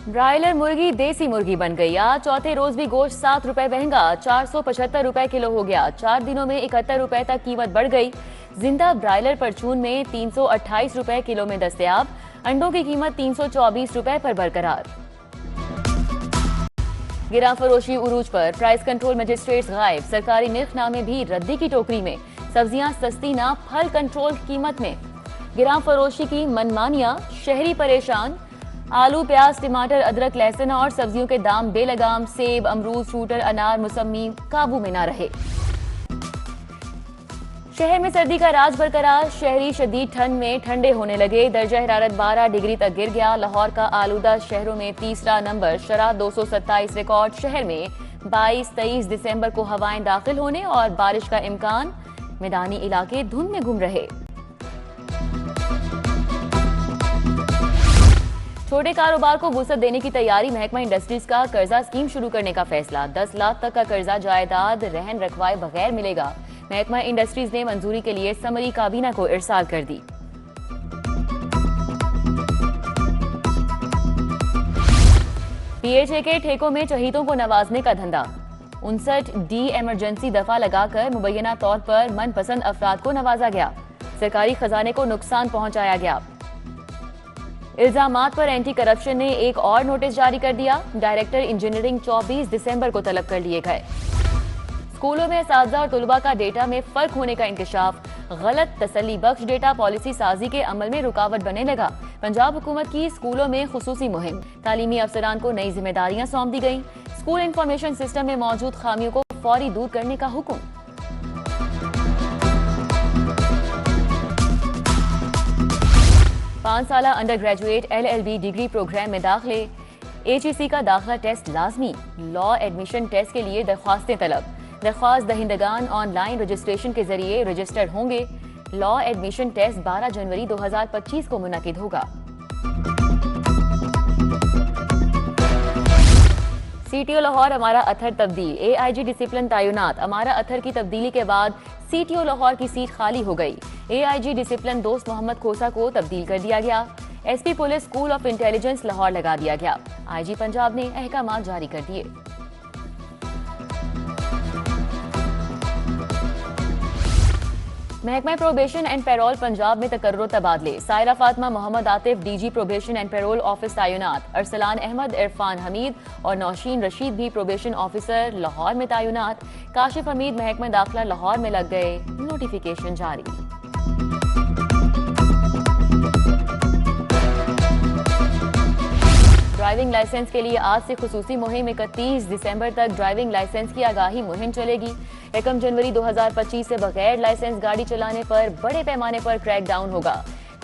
Broiler मुर्गी देसी मुर्गी बन गई। आज चौथे रोज भी गोश्त 7 रुपए महंगा, 475 रुपए किलो हो गया। 4 दिनों में 71 रुपए तक कीमत बढ़ गई। जिंदा ब्रायलर परचून में 328 रुपए किलो में दस्तयाब। अंडों की कीमत 324 रुपए पर बरकरार। गिरा फरोशी उरूज पर, प्राइस कंट्रोल मजिस्ट्रेट्स गायब। सरकारी निर्खनामे भी रद्दी की टोकरी में। सब्जियां सस्ती ना, फल कंट्रोल कीमत में। गिरा फरोशी की मनमानियां, शहरी परेशान। आलू, प्याज, टमाटर, अदरक, लहसुन और सब्जियों के दाम बेलगाम। सेब, अमरूद, फ्रूटर, अनार, मौसमी काबू में ना रहे। शहर में सर्दी का राज बरकरार। शहरी शदीद ठंड में ठंडे होने लगे। दर्जा हरारत 12 डिग्री तक गिर गया। लाहौर का आलूदा शहरों में तीसरा नंबर। शरह 227 रिकॉर्ड। शहर में 22-23 दिसंबर को हवाएं दाखिल होने और बारिश का इम्कान। मैदानी इलाके धुंध में घूम रहे। छोटे कारोबार को वुसअत देने की तैयारी। महकमा इंडस्ट्रीज का कर्जा स्कीम शुरू करने का फैसला। 10 लाख तक का कर्जा जायदाद रहन रखवाए बगैर मिलेगा। महकमा इंडस्ट्रीज ने मंजूरी के लिए समरी काबीना को इरसाल कर दी। पीएचए के ठेकों में चहीतों को नवाजने का धंधा। 59D इमरजेंसी दफा लगाकर मुबैना तौर पर मनपसंद अफराद को नवाजा गया। सरकारी खजाने को नुकसान पहुंचाया गया। इल्जामात पर एंटी करप्शन ने एक और नोटिस जारी कर दिया। डायरेक्टर इंजीनियरिंग 24 दिसंबर को तलब कर लिए गए। स्कूलों में असातिज़ा और तुलबा का डेटा में फर्क होने का इंकशाफ। गलत तसल्ली बख्श डेटा पॉलिसी साजी के अमल में रुकावट बनने लगा। पंजाब हुकूमत की स्कूलों में खुसूसी मुहिम। तालीमी अफसरान को नई जिम्मेदारियां सौंप दी गई। स्कूल इंफॉर्मेशन सिस्टम में मौजूद खामियों को फौरी दूर करने का हुक्म। पांच साल undergraduate LLB degree programme में दाखिले। HEC का दाखिला टेस्ट लाजमी। लॉ एडमिशन टेस्ट के लिए दरख्वास्तें तलब। दरख्वास्त दहिंदगान ऑनलाइन रजिस्ट्रेशन के जरिए रजिस्टर्ड होंगे। लॉ एडमिशन टेस्ट 12 जनवरी 2025 को मुनक्किद होगा। CTO लाहौर अमारा अथर तब्दील। AIG डिसिप्लिन तैनात। अमारा अथर की तब्दीली के बाद CTO लाहौर की सीट खाली हो गई। AIG डिसिप्लिन दोस्त मोहम्मद खोसा को तब्दील कर दिया गया। SP police school of intelligence Lahore लगा दिया गया। IG पंजाब ने अहकाम जारी कर दिए। महकमा प्रोबेशन एंड पैरोल पंजाब में तकर्रुर तबादले। Saira Fatima Mohammad Atif DG probation and parole office तैनात। अरसलान अहमद, इरफान हमीद और नौशीन रशीद भी प्रोबेशन ऑफिसर लाहौर में तैनात। काशिफ हमीद महकमा दाखिला लाहौर में लग गए। नोटिफिकेशन जारी। ड्राइविंग लाइसेंस के लिए आज से खुसूसी मुहिम। 31 दिसंबर तक ड्राइविंग लाइसेंस की आगाही मुहिम चलेगी। 1 जनवरी 2025 से बगैर लाइसेंस गाड़ी चलाने पर बड़े पैमाने पर क्रैकडाउन होगा।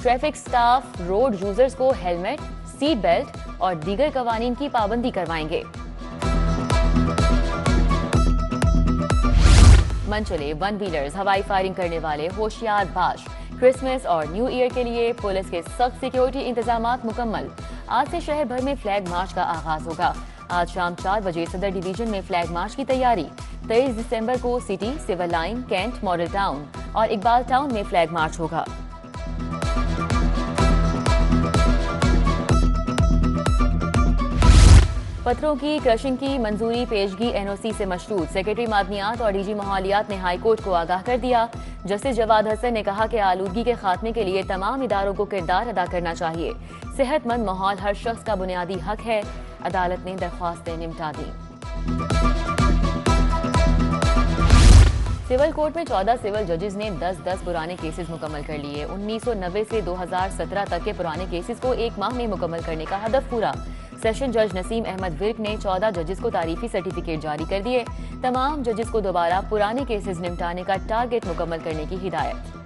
ट्रैफिक स्टाफ रोड यूजर्स को हेलमेट, सीट बेल्ट और दीगर कवानीन की पाबंदी करवाएंगे। मनचले वन व्हीलर्स, हवाई फायरिंग करने वाले होशियार बाश। क्रिसमस और न्यू ईयर के लिए पुलिस के सख्त सिक्योरिटी इंतजामात मुकम्मल। आज से शहर भर में फ्लैग मार्च का आगाज होगा। आज शाम 4 बजे सदर डिवीजन में फ्लैग मार्च की तैयारी। 23 दिसंबर को city, civil line, cantt, model town और इकबाल टाउन में फ्लैग मार्च होगा। पत्थरों की क्रशिंग की मंजूरी पेशगी NOC से मशरूत। सेक्रेटरी मादनियात और DG माहौलियात ने हाई कोर्ट को आगाह कर दिया। जस्टिस जवाद हसन ने कहा कि आलूदगी के खात्मे के लिए तमाम इदारों को किरदार अदा करना चाहिए। सेहतमंद माहौल हर शख्स का बुनियादी हक है। अदालत ने दरख्वास्तें निपटा दी। सिविल कोर्ट में 14 सिविल जजेस ने 10-10 पुराने केसेस मुकम्मल कर लिए। 1990 से 2017 तक के पुराने केसेस को 1 माह में मुकम्मल करने का हदफ पूरा। सेशन जज नसीम अहमद विर्क ने 14 जजेस को तारीफी सर्टिफिकेट जारी कर दिए। तमाम जजेस को दोबारा पुराने केसेस निपटाने का टारगेट मुकम्मल करने की हिदायत।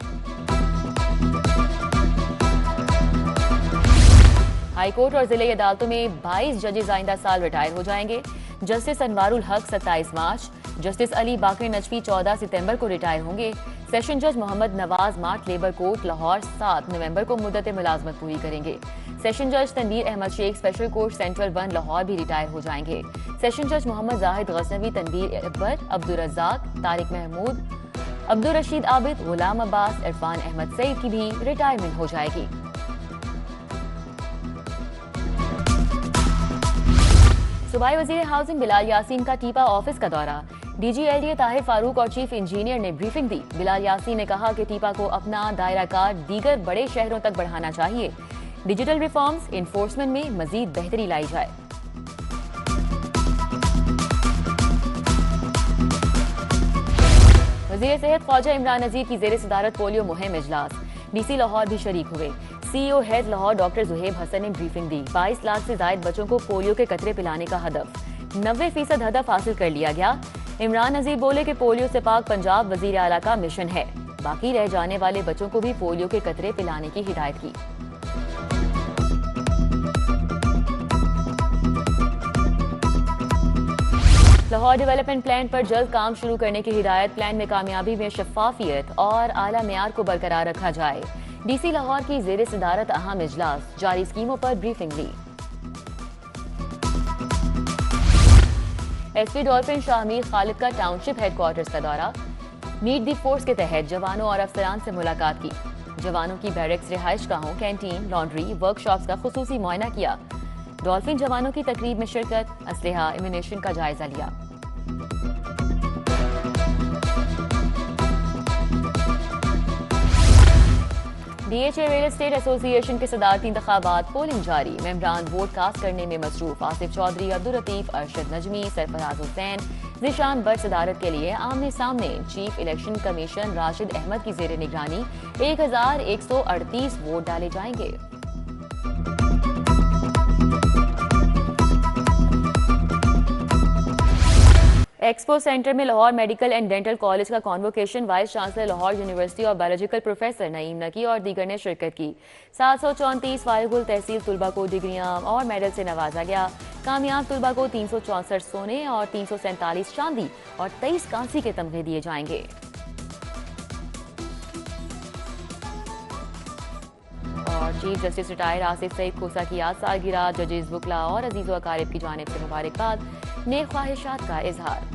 हाईकोर्ट और जिले अदालतों में 22 जजेस आइंदा साल रिटायर हो जाएंगे। जस्टिस अनवारुल हक 27 मार्च, जस्टिस अली बाकर नजफी 14 सितंबर को रिटायर होंगे। सेशन जज मोहम्मद नवाज मार्ट लेबर कोर्ट लाहौर 7 नवंबर को मुद्दत मुलाजमत पूरी करेंगे। सेशन जज Tanveer Ahmed Sheikh special court central 1 Lahore भी रिटायर हो जाएंगे। सेशन जज मोहम्मद जाहिद गजनवी, तनवीर अकबर, अब्दुल रज्जाक, तारिक महमूद, अब्दुल रशीद आबिद, गुलाम अब्बास, इरफान अहमद सईद की भी रिटायरमेंट हो जाएगी। सूबाई वजीर हाउसिंग बिलाल यासीन का टीपा ऑफिस का दौरा। DG LDA ताहिर फारूक और चीफ इंजीनियर ने ब्रीफिंग दी। बिलाल यासीन ने कहा कि टीपा को अपना दायरा कार दीगर बड़े शहरों तक बढ़ाना चाहिए। डिजिटल रिफॉर्म्स इन्फोर्समेंट में मजीद बेहतरी लाई जाए। वजीर सेहत ख्वाजा इमरान नजीर की जेर सदारत पोलियो मुहिम इजलास। DC लाहौर भी शरीक हुए। CEO head Lahore doctor Zohaib Hassan ने ब्रीफिंग दी। 22 लाख से जायद बच्चों को पोलियो के कतरे पिलाने का हदफ 90% हदफ हासिल कर लिया गया। इमरान नजीर बोले कि पोलियो से पाक पंजाब वजीर आला का मिशन है। बाकी रह जाने वाले बच्चों को भी पोलियो के कतरे पिलाने की हिदायत की। लाहौर डेवलपमेंट प्लान पर जल्द काम शुरू करने की हिदायत। प्लान में कामयाबी में शफाफियत और आला मेयार को बरकरार रखा जाए। DC लाहौर की जेर सदारत अहम इजलास। जारी स्कीमों पर ब्रीफिंग ली। SP डॉल्फिन शाहमीर खालिद का टाउनशिप हेडक्वार्टर्स का दौरा। मीट दी फोर्स के तहत जवानों और अफसरान से मुलाकात की। जवानों की बैरक्स, रिहाइश गाहों, कैंटीन, लॉन्ड्री, वर्कशॉप्स का खुसूसी मुआयना किया। डॉल्फिन जवानों की तकरीब में शिरकत, असलहा, इम्यूनेशन का जायजा लिया। DHA रियल एस्टेट एसोसिएशन के सदारती इंतखाबात। पोलिंग जारी। मेंबरान वोट कास्ट करने में मसरूफ। आसिफ चौधरी, अब्दुल लतीफ, अरशद नजमी, सरफराज हुसैन, जिशान बट सदारत के लिए आमने सामने। Chief election commission Rashid Ahmed की जेर निगरानी 1138 वोट डाले जाएंगे। एक्सपो सेंटर में Lahore medical and dental college का convocation. Vice chancellor Lahore university और बायोलॉजिकल प्रोफेसर नईम नकी और दीगर ने शिरकत की। 734 फारिगुल तहसील तुलबा को डिग्रियां और मेडल से नवाजा गया। कामयाब तुलबा को 364 सोने और 347 चांदी और 23 कांसी के तमगे दिए जाएंगे। और chief justice retire Asif Saeed Khosa की आज सालगिरह। जजेस, वकला और अजीज़ व अकारिब की जानिब से मुबारकबाद, नेक ख्वाहिशात का इजहार।